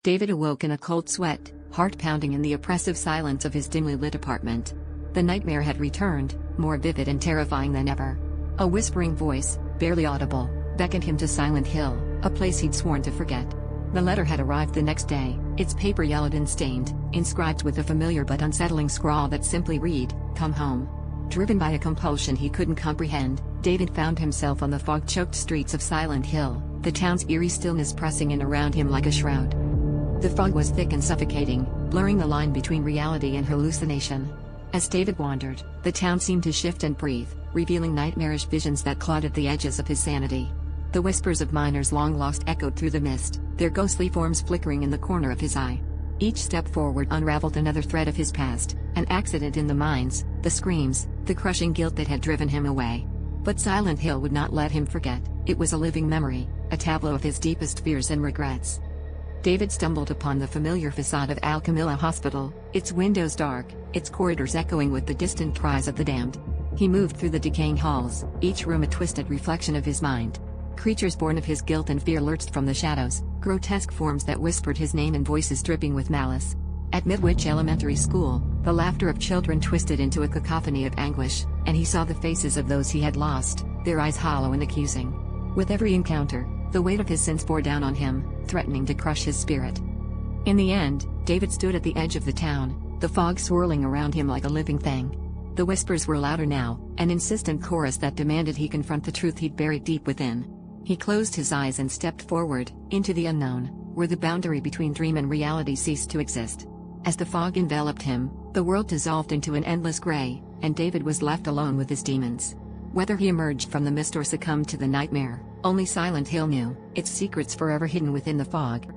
David awoke in a cold sweat, heart pounding in the oppressive silence of his dimly lit apartment. The nightmare had returned, more vivid and terrifying than ever. A whispering voice, barely audible, beckoned him to Silent Hill, a place he'd sworn to forget. The letter had arrived the next day, its paper yellowed and stained, inscribed with a familiar but unsettling scrawl that simply read, "Come home." Driven by a compulsion he couldn't comprehend, David found himself on the fog-choked streets of Silent Hill, the town's eerie stillness pressing in around him like a shroud. The fog was thick and suffocating, blurring the line between reality and hallucination. As David wandered, the town seemed to shift and breathe, revealing nightmarish visions that clawed at the edges of his sanity. The whispers of miners long lost echoed through the mist, their ghostly forms flickering in the corner of his eye. Each step forward unraveled another thread of his past, an accident in the mines, the screams, the crushing guilt that had driven him away. But Silent Hill would not let him forget. It was a living memory, a tableau of his deepest fears and regrets. David stumbled upon the familiar facade of Al Camilla Hospital, its windows dark, its corridors echoing with the distant cries of the damned. He moved through the decaying halls, each room a twisted reflection of his mind. Creatures born of his guilt and fear lurched from the shadows, grotesque forms that whispered his name and voices dripping with malice. At Midwich Elementary School, the laughter of children twisted into a cacophony of anguish, and he saw the faces of those he had lost, their eyes hollow and accusing. With every encounter, the weight of his sins bore down on him, threatening to crush his spirit. In the end, David stood at the edge of the town, the fog swirling around him like a living thing. The whispers were louder now, an insistent chorus that demanded he confront the truth he'd buried deep within. He closed his eyes and stepped forward, into the unknown, where the boundary between dream and reality ceased to exist. As the fog enveloped him, the world dissolved into an endless gray, and David was left alone with his demons. Whether he emerged from the mist or succumbed to the nightmare, only Silent Hill knew, its secrets forever hidden within the fog.